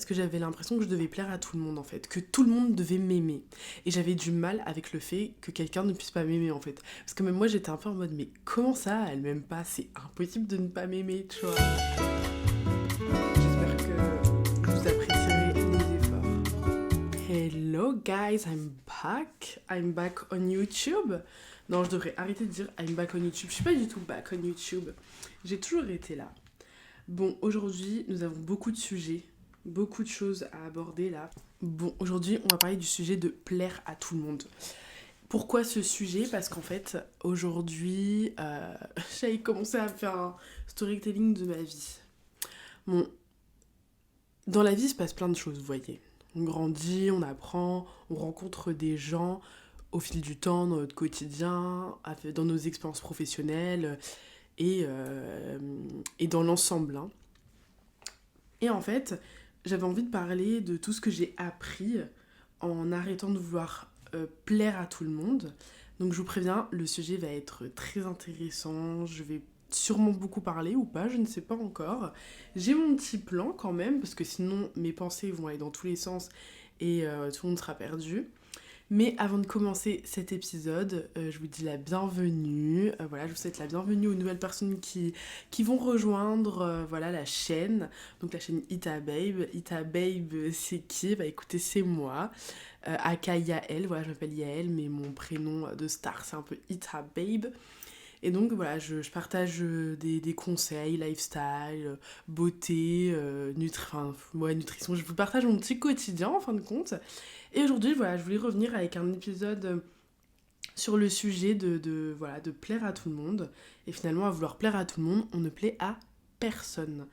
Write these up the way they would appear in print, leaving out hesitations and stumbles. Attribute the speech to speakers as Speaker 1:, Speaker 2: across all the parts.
Speaker 1: Parce que j'avais l'impression que je devais plaire à tout le monde en fait, que tout le monde devait m'aimer. Et j'avais du mal avec le fait que quelqu'un ne puisse pas m'aimer en fait. Parce que même moi j'étais un peu en mode mais comment ça, elle m'aime pas, c'est impossible de ne pas m'aimer, tu vois. J'espère que vous apprécierez les efforts. Hello guys, I'm back on YouTube. Non, je devrais arrêter de dire I'm back on YouTube. Je suis pas du tout back on YouTube. J'ai toujours été là. Bon, aujourd'hui, nous avons beaucoup de sujets, beaucoup de choses à aborder là. Bon, aujourd'hui, on va parler du sujet de plaire à tout le monde. Pourquoi ce sujet? Parce qu'en fait, aujourd'hui, j'ai commencé à faire un storytelling de ma vie. Bon, dans la vie, il se passe plein de choses, vous voyez. On grandit, on apprend, on rencontre des gens au fil du temps, dans notre quotidien, dans nos expériences professionnelles et dans l'ensemble, hein. Et en fait, j'avais envie de parler de tout ce que j'ai appris en arrêtant de vouloir plaire à tout le monde. Donc je vous préviens, le sujet va être très intéressant, je vais sûrement beaucoup parler ou pas, je ne sais pas encore. J'ai mon petit plan quand même, parce que sinon mes pensées vont aller dans tous les sens et tout le monde sera perdu. Mais avant de commencer cet épisode, je vous dis la bienvenue. Voilà, je vous souhaite la bienvenue aux nouvelles personnes qui vont rejoindre voilà, la chaîne. Donc la chaîne Ita Babe. Ita Babe, c'est qui? Bah écoutez, c'est moi. Aka Yael, voilà, je m'appelle Yael, mais mon prénom de star, c'est un peu Ita Babe. Et donc voilà, je partage des conseils, lifestyle, beauté, nutrition. Je vous partage mon petit quotidien en fin de compte. Et aujourd'hui, voilà, je voulais revenir avec un épisode sur le sujet voilà, de plaire à tout le monde. Et finalement, à vouloir plaire à tout le monde, on ne plaît à personne.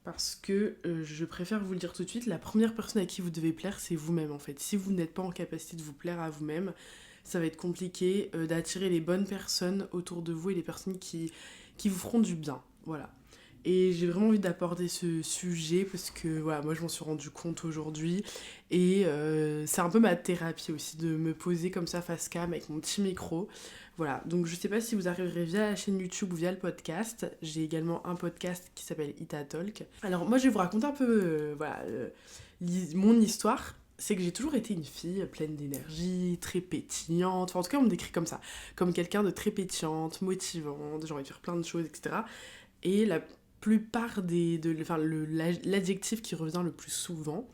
Speaker 1: Parce que je préfère vous le dire tout de suite, la première personne à qui vous devez plaire, c'est vous-même en fait. Si vous n'êtes pas en capacité de vous plaire à vous-même, ça va être compliqué d'attirer les bonnes personnes autour de vous et les personnes qui vous feront du bien. Voilà. Et j'ai vraiment envie d'aborder ce sujet parce que voilà, moi je m'en suis rendu compte aujourd'hui et c'est un peu ma thérapie aussi de me poser comme ça face cam avec mon petit micro. Voilà, donc je sais pas si vous arriverez via la chaîne YouTube ou via le podcast. J'ai également un podcast qui s'appelle Ita Talk. Alors moi je vais vous raconter un peu mon histoire. C'est que j'ai toujours été une fille pleine d'énergie, très pétillante. Enfin, en tout cas, on me décrit comme ça. Comme quelqu'un de très pétillante, motivante, j'ai envie de faire plein de choses, etc. Et la plupart l'adjectif qui revient le plus souvent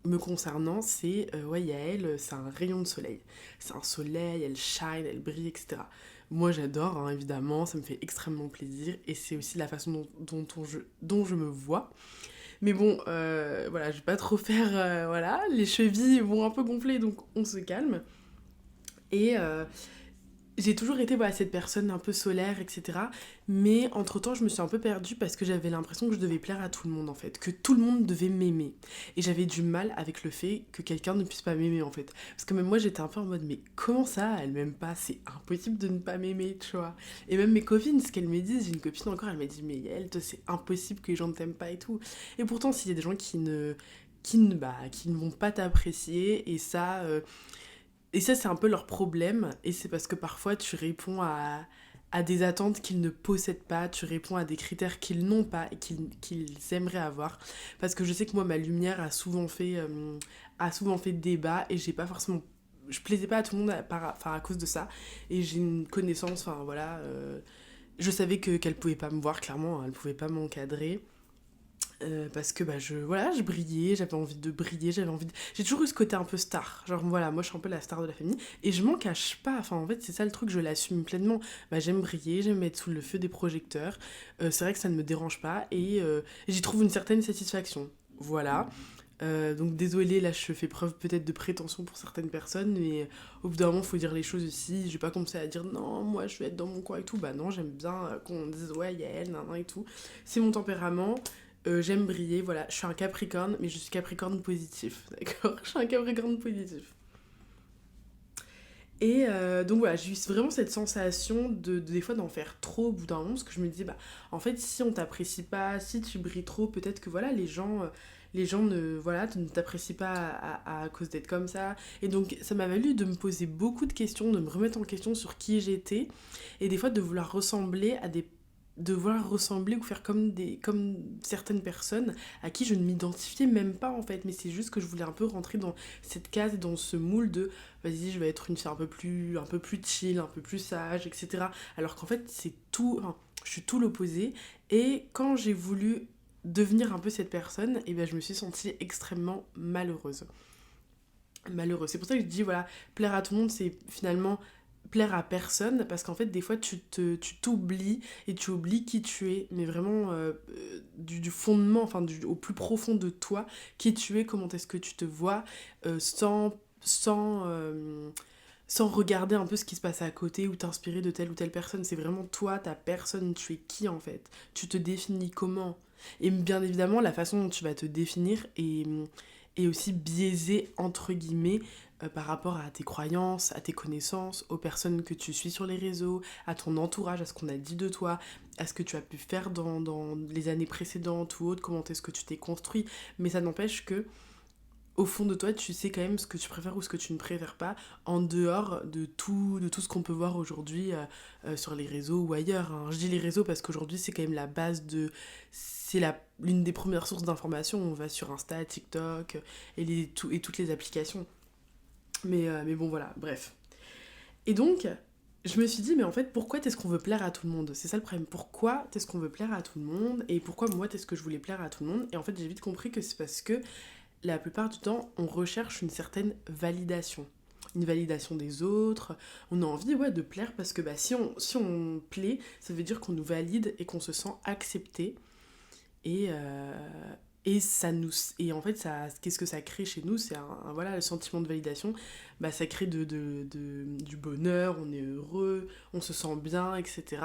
Speaker 1: me concernant, c'est ouais, Yael, c'est un rayon de soleil. C'est un soleil, elle shine, elle brille, etc. Moi, j'adore, hein, évidemment, ça me fait extrêmement plaisir et c'est aussi la façon dont je me vois. Mais bon, voilà, je vais pas trop faire, voilà, les chevilles vont un peu gonfler, donc on se calme. Et j'ai toujours été voilà, cette personne un peu solaire, etc. Mais entre-temps, je me suis un peu perdue parce que j'avais l'impression que je devais plaire à tout le monde, en fait. Que tout le monde devait m'aimer. Et j'avais du mal avec le fait que quelqu'un ne puisse pas m'aimer, en fait. Parce que même moi, j'étais un peu en mode, mais comment ça, elle m'aime pas? C'est impossible de ne pas m'aimer, tu vois. Et même mes copines, ce qu'elles me disent, j'ai une copine encore, elle m'a dit, mais elle, c'est impossible que les gens ne t'aiment pas et tout. Et pourtant, s'il y a des gens qui ne vont pas t'apprécier, et ça, c'est un peu leur problème, et c'est parce que parfois tu réponds à des attentes qu'ils ne possèdent pas, tu réponds à des critères qu'ils n'ont pas et qu'ils aimeraient avoir. Parce que je sais que moi, ma lumière a souvent fait débat, et j'ai pas forcément... Je plaisais pas à tout le monde à cause de ça, et j'ai une connaissance, enfin voilà... je savais qu'elle pouvait pas me voir, clairement, hein, elle pouvait pas m'encadrer. Parce que bah, je brillais, j'avais envie de briller, j'ai toujours eu ce côté un peu star. Genre voilà, moi je suis un peu la star de la famille et je m'en cache pas. Enfin en fait c'est ça le truc, je l'assume pleinement. Bah, j'aime briller, j'aime être sous le feu des projecteurs. C'est vrai que ça ne me dérange pas et j'y trouve une certaine satisfaction. Voilà. Donc désolée, là je fais preuve peut-être de prétention pour certaines personnes, mais au bout d'un moment faut dire les choses aussi. Je vais pas commencer à dire non, moi je vais être dans mon coin et tout. Bah non, j'aime bien qu'on dise ouais, Yael, nan, nan et tout. C'est mon tempérament. J'aime briller, voilà, je suis un capricorne, mais je suis capricorne positif, d'accord? Je suis un capricorne positif. Et donc voilà, j'ai eu vraiment cette sensation des fois d'en faire trop au bout d'un moment, parce que je me dis, bah, en fait, si on t'apprécie pas, si tu brilles trop, peut-être que voilà, les gens ne t'apprécient pas à cause d'être comme ça. Et donc, ça m'a valu de me poser beaucoup de questions, de me remettre en question sur qui j'étais, et des fois de vouloir ressembler à devoir ressembler ou faire comme certaines personnes à qui je ne m'identifiais même pas en fait, mais c'est juste que je voulais un peu rentrer dans cette case, dans ce moule de vas-y, je vais être une fille un peu plus chill, un peu plus sage, etc. Alors qu'en fait, c'est tout, enfin, je suis tout l'opposé. Et quand j'ai voulu devenir un peu cette personne, et ben je me suis sentie extrêmement malheureuse. Malheureuse. C'est pour ça que je dis, voilà, plaire à tout le monde, c'est finalement plaire à personne, parce qu'en fait, des fois, tu t'oublies et tu oublies qui tu es, mais vraiment du fondement, enfin, au plus profond de toi, qui tu es, comment est-ce que tu te vois, sans, sans regarder un peu ce qui se passe à côté ou t'inspirer de telle ou telle personne. C'est vraiment toi, ta personne, tu es qui en fait. Tu te définis comment. Et bien évidemment, la façon dont tu vas te définir est aussi biaisée, entre guillemets, par rapport à tes croyances, à tes connaissances, aux personnes que tu suis sur les réseaux, à ton entourage, à ce qu'on a dit de toi, à ce que tu as pu faire dans les années précédentes ou autres, comment est-ce que tu t'es construit. Mais ça n'empêche que au fond de toi, tu sais quand même ce que tu préfères ou ce que tu ne préfères pas, en dehors de tout ce qu'on peut voir aujourd'hui sur les réseaux ou ailleurs, hein. Je dis les réseaux parce qu'aujourd'hui, c'est quand même la base de... l'une des premières sources d'information. On va sur Insta, TikTok et toutes les applications. Mais bon, voilà, bref. Et donc, je me suis dit, mais en fait, pourquoi est-ce qu'on veut plaire à tout le monde? C'est ça le problème. Pourquoi est-ce qu'on veut plaire à tout le monde? Et pourquoi moi, est-ce que je voulais plaire à tout le monde? Et en fait, j'ai vite compris que c'est parce que la plupart du temps, on recherche une certaine validation. Une validation des autres. On a envie, ouais, de plaire parce que bah, si on plaît, ça veut dire qu'on nous valide et qu'on se sent accepté. Et, euh, et en fait, qu'est-ce que ça crée chez nous? C'est voilà, le sentiment de validation. Bah, ça crée du bonheur, on est heureux, on se sent bien, etc.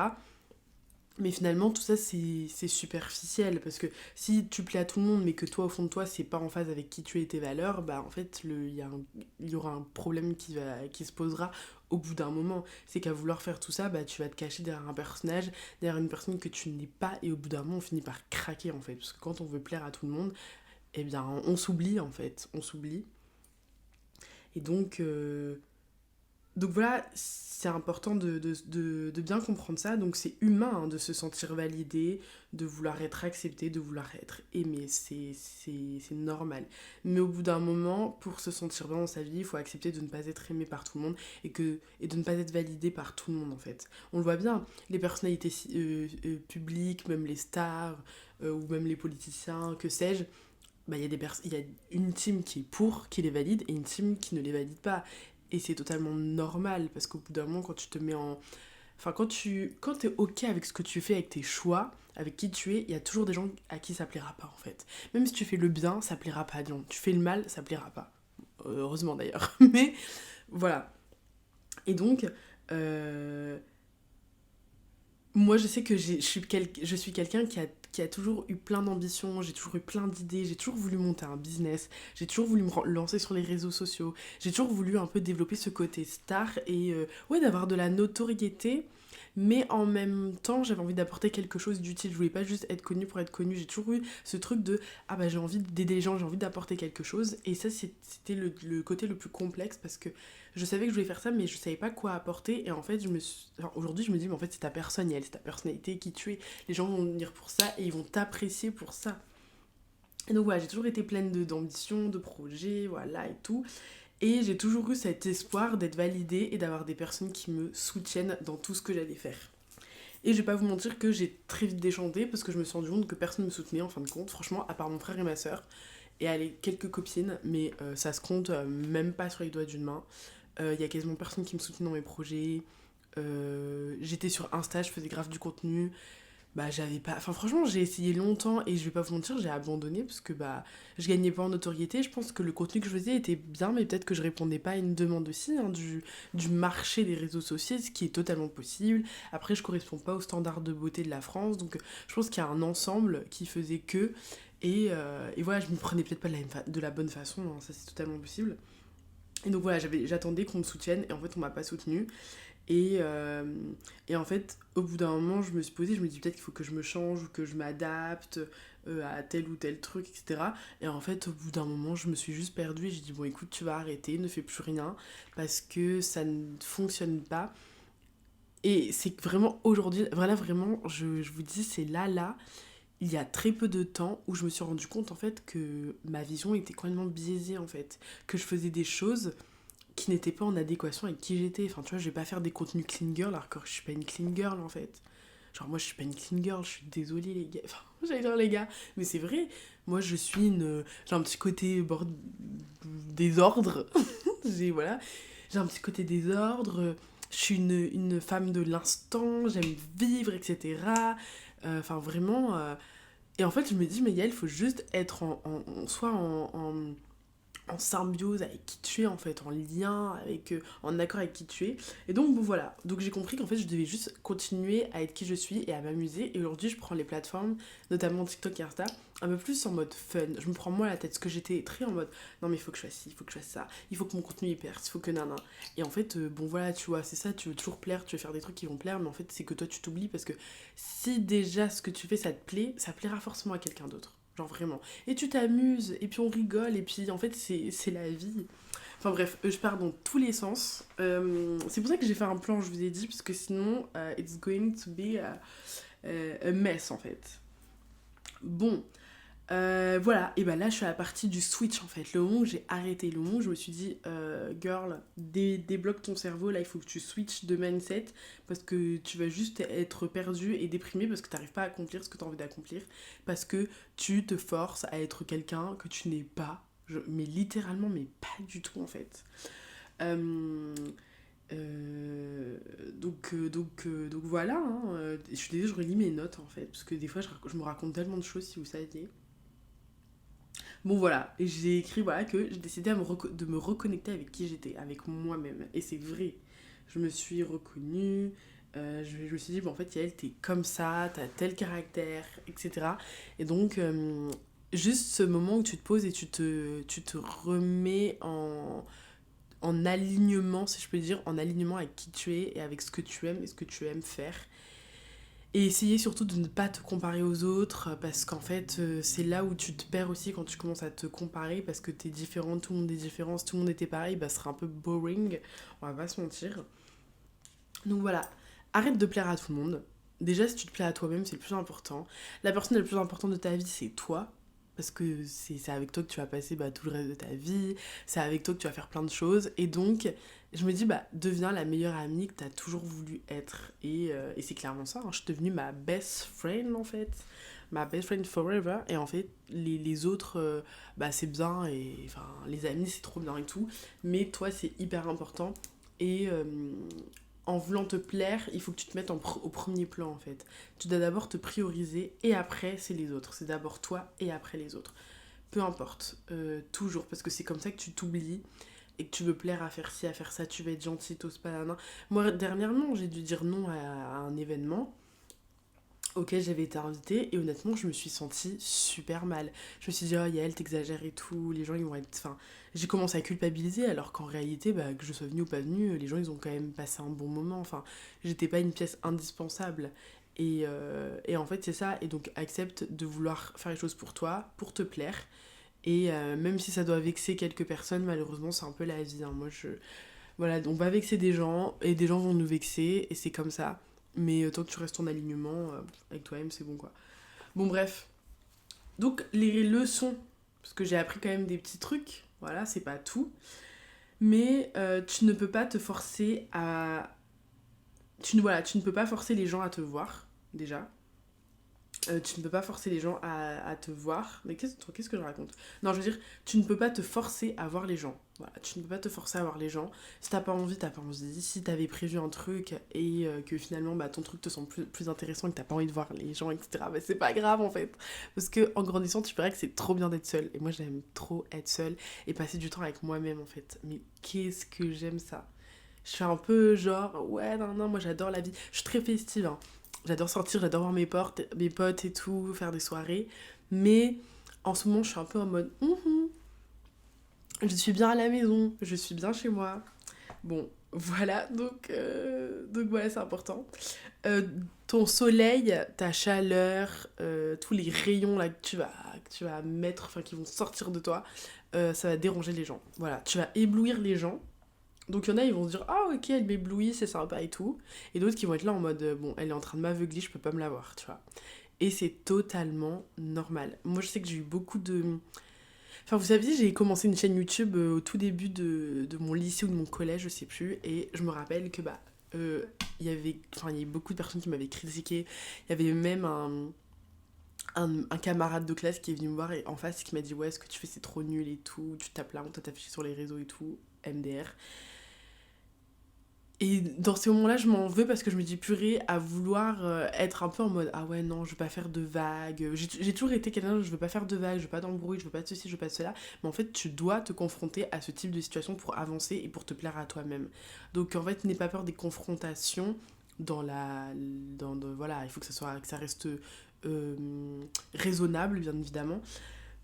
Speaker 1: Mais finalement, tout ça, c'est superficiel. Parce que si tu plais à tout le monde, mais que toi, au fond de toi, c'est pas en phase avec qui tu es et tes valeurs, bah en fait, il y aura un problème qui se posera au bout d'un moment. C'est qu'à vouloir faire tout ça, bah tu vas te cacher derrière un personnage, derrière une personne que tu n'es pas, et au bout d'un moment, on finit par craquer, en fait. Parce que quand on veut plaire à tout le monde, eh bien, on s'oublie, en fait. On s'oublie. Et donc voilà, c'est important de bien comprendre ça. Donc c'est humain hein, de se sentir validé, de vouloir être accepté, de vouloir être aimé. C'est normal. Mais au bout d'un moment, pour se sentir bien dans sa vie, il faut accepter de ne pas être aimé par tout le monde et de ne pas être validé par tout le monde en fait. On le voit bien, les personnalités publiques, même les stars ou même les politiciens, que sais-je, bah, il y a une team qui est pour, qui les valide, et une team qui ne les valide pas. Et c'est totalement normal, parce qu'au bout d'un moment, quand tu te mets en... Enfin, quand t'es ok avec ce que tu fais, avec tes choix, avec qui tu es, il y a toujours des gens à qui ça plaira pas, en fait. Même si tu fais le bien, ça plaira pas à des gens. Tu fais le mal, ça plaira pas. Heureusement, d'ailleurs. Mais, voilà. Et donc, euh, moi, je sais que je suis quelqu'un qui a toujours eu plein d'ambitions, j'ai toujours eu plein d'idées, j'ai toujours voulu monter un business, j'ai toujours voulu lancer sur les réseaux sociaux, j'ai toujours voulu un peu développer ce côté star et ouais, d'avoir de la notoriété, mais en même temps, j'avais envie d'apporter quelque chose d'utile. Je voulais pas juste être connue pour être connue, j'ai toujours eu ce truc de ah bah j'ai envie d'aider les gens, j'ai envie d'apporter quelque chose, et ça, c'était le côté le plus complexe parce que je savais que je voulais faire ça, mais je savais pas quoi apporter. Et en fait, enfin, aujourd'hui, je me dis, mais en fait, c'est ta personne, c'est ta personnalité qui tu es. Les gens vont venir pour ça et ils vont t'apprécier pour ça. Et donc voilà, j'ai toujours été pleine d'ambition, de projets, voilà, et tout. Et j'ai toujours eu cet espoir d'être validée et d'avoir des personnes qui me soutiennent dans tout ce que j'allais faire. Et je vais pas vous mentir que j'ai très vite déchanté parce que je me suis rendu compte que personne ne me soutenait en fin de compte, franchement, à part mon frère et ma soeur. Et allez, quelques copines, mais ça se compte même pas sur les doigts d'une main. Il y a quasiment personne qui me soutenait dans mes projets. J'étais sur Insta, je faisais grave du contenu. Bah, j'avais pas. Enfin, franchement, j'ai essayé longtemps et je vais pas vous mentir, j'ai abandonné parce que bah, je gagnais pas en notoriété. Je pense que le contenu que je faisais était bien, mais peut-être que je répondais pas à une demande aussi hein, du marché des réseaux sociaux, ce qui est totalement possible. Après, je corresponds pas aux standards de beauté de la France, donc je pense qu'il y a un ensemble qui faisait que. Et voilà, je m'y prenais peut-être pas de la bonne façon, hein, ça c'est totalement possible. Et donc voilà, j'attendais qu'on me soutienne et en fait on m'a pas soutenu. Et, euh, et en fait, au bout d'un moment, je me suis posée, je me dis peut-être qu'il faut que je me change ou que je m'adapte à tel ou tel truc, etc. Et en fait, au bout d'un moment, je me suis juste perdue et j'ai dit bon écoute, tu vas arrêter, ne fais plus rien parce que ça ne fonctionne pas. Et c'est vraiment aujourd'hui, voilà, vraiment, je vous dis, c'est là, il y a très peu de temps où je me suis rendu compte, en fait, que ma vision était complètement biaisée, en fait. Que je faisais des choses qui n'étaient pas en adéquation avec qui j'étais. Enfin, tu vois, je vais pas faire des contenus clean girl alors que je suis pas une clean girl, en fait. Genre, moi, je suis pas une clean girl, je suis désolée, les gars. Enfin, j'allais dire les gars, mais c'est vrai. Moi, je suis une. J'ai un petit côté désordre. Voilà. J'ai un petit côté désordre. Je suis une femme de l'instant, j'aime vivre, etc. Enfin, vraiment. Et en fait, je me dis, mais Yael, il faut juste être soit en symbiose avec qui tu es en fait, en lien avec, en accord avec qui tu es. Et donc bon voilà, donc j'ai compris qu'en fait je devais juste continuer à être qui je suis et à m'amuser. Et aujourd'hui je prends les plateformes, notamment TikTok et Insta, un peu plus en mode fun. Je me prends moi la tête, ce que j'étais très en mode, non mais il faut que je fasse ci, il faut que je fasse ça, il faut que mon contenu y perce, il faut que nana. Et en fait, bon voilà, tu vois, c'est ça, tu veux toujours plaire, tu veux faire des trucs qui vont plaire, mais en fait c'est que toi tu t'oublies parce que si déjà ce que tu fais ça te plaît, ça plaira forcément à quelqu'un d'autre. Genre vraiment. Et tu t'amuses, et puis on rigole, et puis en fait c'est la vie. Enfin bref, je pars dans tous les sens. C'est pour ça que j'ai fait un plan, je vous ai dit, parce que sinon, it's going to be a mess en fait. Bon, voilà, et ben là je suis à la partie du switch en fait. Le moment où j'ai arrêté, le moment où je me suis dit, girl, débloque ton cerveau, là il faut que tu switches de mindset parce que tu vas juste être perdu et déprimé parce que tu n'arrives pas à accomplir ce que tu as envie d'accomplir, parce que tu te forces à être quelqu'un que tu n'es pas, mais littéralement, mais pas du tout en fait. Euh, donc voilà, hein, je suis désolée, je relis mes notes en fait, parce que des fois je me raconte tellement de choses si vous saviez. Bon voilà, et j'ai écrit voilà que j'ai décidé de me reconnecter avec qui j'étais, avec moi-même. Et c'est vrai, je me suis reconnue, je me suis dit, bon en fait Yael, t'es comme ça, t'as tel caractère, etc. Et donc, juste ce moment où tu te poses et tu te remets en alignement, si je peux dire, en alignement avec qui tu es et avec ce que tu aimes et ce que tu aimes faire. Et essayer surtout de ne pas te comparer aux autres, parce qu'en fait, c'est là où tu te perds aussi quand tu commences à te comparer, parce que t'es différent, tout le monde est différent, si tout le monde était pareil, bah ce serait un peu boring, on va pas se mentir. Donc voilà, arrête de plaire à tout le monde. Déjà, si tu te plais à toi-même, c'est le plus important. La personne la plus importante de ta vie, c'est toi. Parce que c'est avec toi que tu vas passer bah, tout le reste de ta vie, c'est avec toi que tu vas faire plein de choses. Et donc, je me dis, bah, deviens la meilleure amie que tu as toujours voulu être. Et c'est clairement ça, hein. Je suis devenue ma best friend en fait. Ma best friend forever. Et en fait, les autres, bah, c'est bien. Et enfin, les amis, c'est trop bien et tout. Mais toi, c'est hyper important. Et en voulant te plaire, il faut que tu te mettes au premier plan en fait. Tu dois d'abord te prioriser et après c'est les autres. C'est d'abord toi et après les autres. Peu importe, toujours, parce que c'est comme ça que tu t'oublies et que tu veux plaire à faire ci, à faire ça, tu vas être gentil, t'oses pas, nan, nan. Moi dernièrement j'ai dû dire non à un événement auquel j'avais été invitée et honnêtement je me suis sentie super mal. Je me suis dit oh Yael t'exagères et tout, les gens ils vont être... Enfin, j'ai commencé à culpabiliser alors qu'en réalité bah, que je sois venue ou pas venue, les gens ils ont quand même passé un bon moment, enfin j'étais pas une pièce indispensable. Et en fait c'est ça, et donc accepte de vouloir faire les choses pour toi, pour te plaire. Et même si ça doit vexer quelques personnes, malheureusement c'est un peu la vie, hein. Moi je, voilà, on va vexer des gens et des gens vont nous vexer et c'est comme ça. Mais tant que tu restes en alignement avec toi-même, c'est bon quoi. Bon, bref. Donc, les leçons, parce que j'ai appris quand même des petits trucs, voilà, c'est pas tout. Mais tu ne peux pas te forcer à. Voilà, tu ne peux pas forcer les gens à te voir, déjà. Tu ne peux pas forcer les gens à te voir. Mais qu'est-ce que je raconte? Non, je veux dire, tu ne peux pas te forcer à voir les gens. Voilà, tu ne peux pas te forcer à voir les gens. Si t'as pas envie, t'as pas envie. Si t'avais prévu un truc et que finalement bah, ton truc te semble plus intéressant et que t'as pas envie de voir les gens, etc., bah, c'est pas grave en fait. Parce que en grandissant, tu verras que c'est trop bien d'être seule. Et moi, j'aime trop être seule et passer du temps avec moi-même en fait. Mais qu'est-ce que j'aime ça! Je suis un peu genre, ouais, non, non, moi j'adore la vie. Je suis très festive, hein. J'adore sortir, j'adore voir mes potes et tout, faire des soirées. Mais en ce moment, je suis un peu en mode, je suis bien à la maison, je suis bien chez moi. Bon, voilà, donc voilà, c'est important. Euh, Ton soleil, ta chaleur, tous les rayons là que tu vas mettre, enfin qui vont sortir de toi, ça va déranger les gens. Voilà, tu vas éblouir les gens Donc il y en a, ils vont se dire, ah ok, elle m'éblouit, c'est sympa et tout. Et d'autres qui vont être là en mode, bon, elle est en train de m'aveugler, je peux pas me la voir, tu vois. Et c'est totalement normal. Moi, je sais que j'ai eu beaucoup de... Enfin, vous savez, j'ai commencé une chaîne YouTube au tout début de mon lycée ou de mon collège, je sais plus. Et je me rappelle que, il y avait... Enfin, il y a eu beaucoup de personnes qui m'avaient critiqué. Il y avait même un camarade de classe qui est venu me voir et en face qui m'a dit, ouais, ce que tu fais, c'est trop nul et tout. Tu tapes la honte à t'afficher sur les réseaux et tout. MDR. Et dans ces moments-là, je m'en veux parce que je me dis purée à vouloir être un peu en mode ah ouais, non, je veux pas faire de vagues. J'ai toujours été quelqu'un, je veux pas faire de vagues, je veux pas d'embrouille, je veux pas de ceci, je veux pas de cela. Mais en fait, tu dois te confronter à ce type de situation pour avancer et pour te plaire à toi-même. Donc en fait, n'aie pas peur des confrontations dans la. Voilà, il faut que ça reste raisonnable, bien évidemment.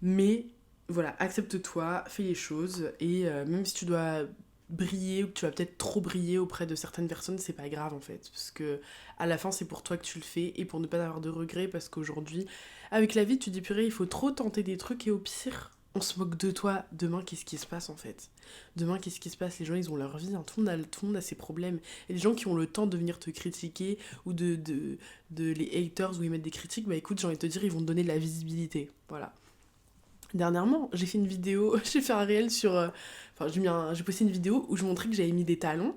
Speaker 1: Mais voilà, accepte-toi, fais les choses et même si tu dois briller ou que tu vas peut-être trop briller auprès de certaines personnes, c'est pas grave en fait. Parce que à la fin, c'est pour toi que tu le fais et pour ne pas avoir de regrets. Parce qu'aujourd'hui, avec la vie, tu te dis purée, il faut trop tenter des trucs et au pire, on se moque de toi. Demain, qu'est-ce qui se passe en fait? Demain, qu'est-ce qui se passe? Les gens, ils ont leur vie, hein. Tout le monde a ses problèmes. Et les gens qui ont le temps de venir te critiquer ou de les haters où ils mettent des critiques, bah écoute, j'ai envie de te dire, ils vont te donner de la visibilité. Voilà. Dernièrement, j'ai fait une vidéo, j'ai fait un réel sur... Enfin, j'ai posté une vidéo où je montrais que j'avais mis des talons.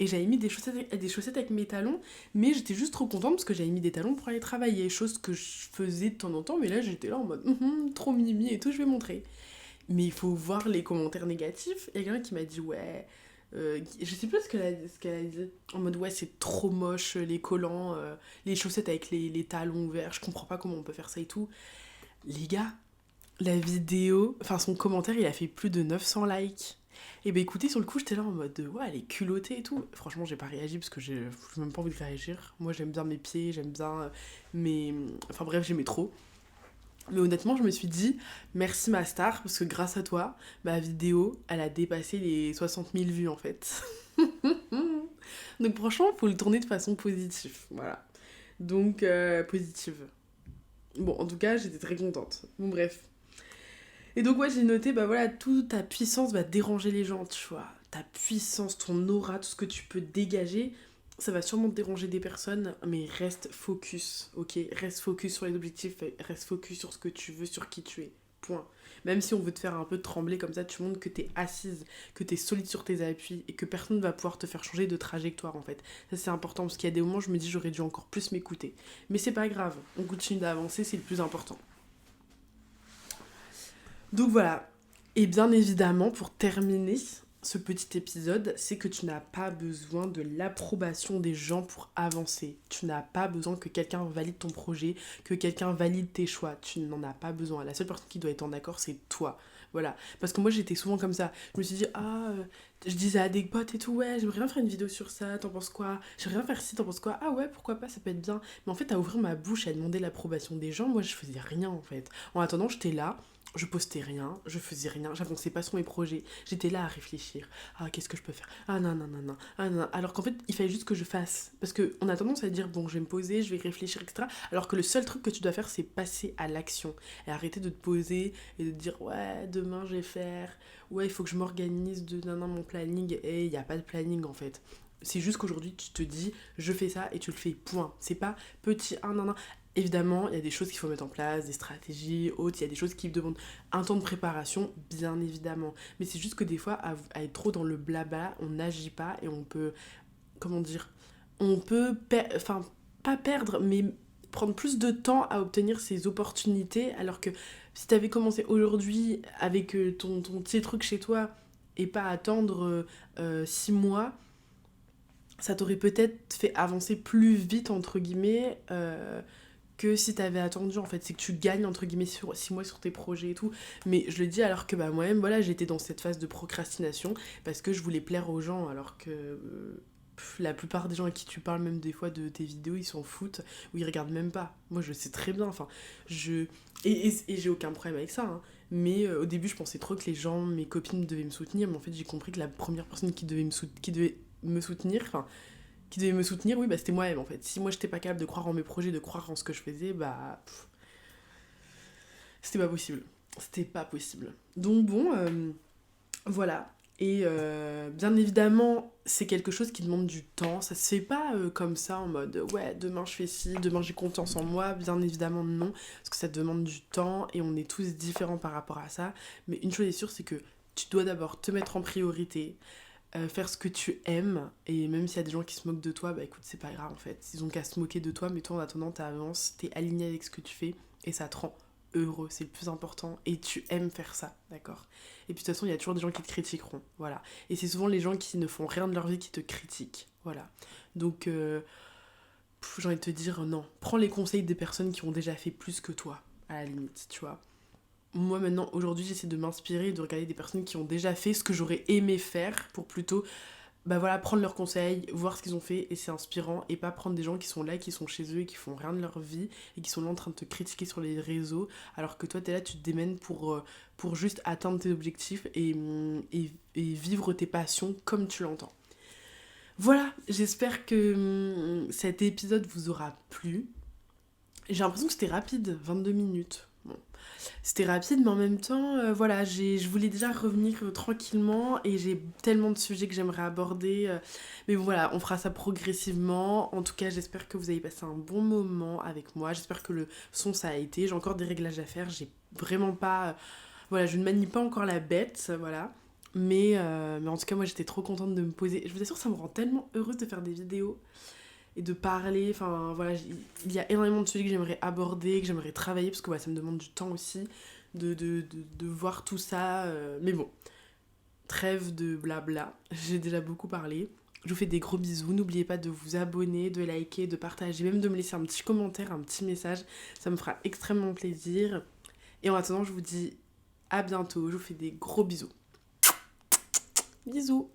Speaker 1: Et j'avais mis des chaussettes avec mes talons. Mais j'étais juste trop contente parce que j'avais mis des talons pour aller travailler. Chose que je faisais de temps en temps. Mais là, j'étais là en mode trop mimi et tout, je vais montrer. Mais il faut voir les commentaires négatifs. Il y a quelqu'un qui m'a dit ouais... je sais plus ce qu'elle a dit. En mode ouais, c'est trop moche, les collants, les chaussettes avec les talons ouverts. Je comprends pas comment on peut faire ça et tout. Les gars, la vidéo, enfin son commentaire, il a fait plus de 900 likes. Et bah écoutez, sur le coup, j'étais là en mode ouais, elle est culottée et tout. Franchement, j'ai pas réagi parce que j'ai même pas envie de réagir. Moi, j'aime bien mes pieds, j'aime bien mes. Enfin bref, j'aimais trop. Mais honnêtement, je me suis dit merci ma star parce que grâce à toi, ma vidéo, elle a dépassé les 60 000 vues en fait. Donc franchement, faut le tourner de façon positive. Voilà. Donc, positive. Bon, en tout cas, j'étais très contente. Bon, bref. Et donc, ouais, j'ai noté, bah voilà, toute ta puissance va déranger les gens, tu vois. Ta puissance, ton aura, tout ce que tu peux dégager, ça va sûrement déranger des personnes, mais reste focus, ok? Reste focus sur les objectifs, reste focus sur ce que tu veux, sur qui tu es. Point. Même si on veut te faire un peu trembler comme ça, tu montres que t'es assise, que t'es solide sur tes appuis et que personne ne va pouvoir te faire changer de trajectoire en fait. Ça c'est important parce qu'il y a des moments où je me dis j'aurais dû encore plus m'écouter. Mais c'est pas grave, on continue d'avancer, c'est le plus important. Donc voilà. Et bien évidemment, pour terminer ce petit épisode, c'est que tu n'as pas besoin de l'approbation des gens pour avancer. Tu n'as pas besoin que quelqu'un valide ton projet, que quelqu'un valide tes choix. Tu n'en as pas besoin. La seule personne qui doit être en accord, c'est toi. Voilà. Parce que moi, j'étais souvent comme ça. Je me suis dit, je disais à des potes et tout, ouais, j'aimerais bien faire une vidéo sur ça, t'en penses quoi? J'aimerais bien faire ci, t'en penses quoi? Ah ouais, pourquoi pas, ça peut être bien. Mais en fait, à ouvrir ma bouche et à demander l'approbation des gens, moi, je faisais rien en fait. En attendant, j'étais là, je postais rien, je faisais rien, j'avançais pas sur mes projets. J'étais là à réfléchir. Ah, qu'est-ce que je peux faire? Ah, non, non, non, non. Ah, non. Alors qu'en fait, il fallait juste que je fasse. Parce qu'on a tendance à dire, bon, je vais me poser, je vais réfléchir, etc. Alors que le seul truc que tu dois faire, c'est passer à l'action. Et arrêter de te poser et de te dire, ouais, demain, je vais faire. Ouais, il faut que je m'organise de non, non, mon planning. Et il n'y a pas de planning, en fait. C'est juste qu'aujourd'hui, tu te dis, je fais ça et tu le fais, point. C'est pas petit, non, non. Évidemment, il y a des choses qu'il faut mettre en place, des stratégies, autres, il y a des choses qui demandent un temps de préparation, bien évidemment. Mais c'est juste que des fois, à être trop dans le blabla, on n'agit pas et on peut, comment dire, on peut, enfin, pas perdre, mais prendre plus de temps à obtenir ces opportunités, alors que si tu avais commencé aujourd'hui avec ton petit truc chez toi et pas attendre 6 mois, ça t'aurait peut-être fait avancer plus vite, entre guillemets, que si t'avais attendu en fait. C'est que tu gagnes entre guillemets sur 6 mois sur tes projets et tout. Mais je le dis alors que bah moi-même voilà, j'étais dans cette phase de procrastination parce que je voulais plaire aux gens alors que la plupart des gens à qui tu parles même des fois de tes vidéos ils s'en foutent ou ils regardent même pas. Moi je sais très bien, enfin je... Et j'ai aucun problème avec ça hein. Mais au début je pensais trop que les gens, mes copines devaient me soutenir, mais en fait j'ai compris que la première personne qui devait me soutenir, enfin qui devait me soutenir, oui, bah c'était moi-même en fait. Si moi j'étais pas capable de croire en mes projets, de croire en ce que je faisais, bah c'était pas possible. C'était pas possible. Donc bon, voilà. Et bien évidemment, c'est quelque chose qui demande du temps. Ça se fait pas comme ça en mode ouais, demain je fais ci, demain j'ai confiance en moi. Bien évidemment, non. Parce que ça demande du temps et on est tous différents par rapport à ça. Mais une chose est sûre, c'est que tu dois d'abord te mettre en priorité, faire ce que tu aimes. Et même s'il y a des gens qui se moquent de toi, bah écoute, c'est pas grave en fait. Ils ont qu'à se moquer de toi, mais toi en attendant, t'avances, t'es aligné avec ce que tu fais et ça te rend heureux, c'est le plus important, et tu aimes faire ça, d'accord? Et puis de toute façon, il y a toujours des gens qui te critiqueront, voilà. Et c'est souvent les gens qui ne font rien de leur vie qui te critiquent, voilà. Donc, j'ai envie de te dire, non, prends les conseils des personnes qui ont déjà fait plus que toi, à la limite, tu vois. Moi maintenant, aujourd'hui, j'essaie de m'inspirer, de regarder des personnes qui ont déjà fait ce que j'aurais aimé faire pour plutôt bah voilà, prendre leurs conseils, voir ce qu'ils ont fait, et c'est inspirant, et pas prendre des gens qui sont là, qui sont chez eux, et qui font rien de leur vie, et qui sont là en train de te critiquer sur les réseaux, alors que toi t'es là, tu te démènes pour juste atteindre tes objectifs et vivre tes passions comme tu l'entends. Voilà, j'espère que cet épisode vous aura plu. J'ai l'impression que c'était rapide, 22 minutes. Bon. C'était rapide, mais en même temps, voilà, je voulais déjà revenir tranquillement et j'ai tellement de sujets que j'aimerais aborder. Mais bon, voilà, on fera ça progressivement. En tout cas, j'espère que vous avez passé un bon moment avec moi. J'espère que le son, ça a été. J'ai encore des réglages à faire. J'ai vraiment pas. Voilà, je ne manie pas encore la bête, voilà. Mais en tout cas, moi, j'étais trop contente de me poser. Je vous assure, ça me rend tellement heureuse de faire des vidéos et de parler. Enfin, voilà, il y a énormément de sujets que j'aimerais aborder, que j'aimerais travailler, parce que ouais, ça me demande du temps aussi de voir tout ça. Mais bon, trêve de blabla, j'ai déjà beaucoup parlé. Je vous fais des gros bisous. N'oubliez pas de vous abonner, de liker, de partager, même de me laisser un petit commentaire, un petit message. Ça me fera extrêmement plaisir. Et en attendant, je vous dis à bientôt. Je vous fais des gros bisous. Bisous.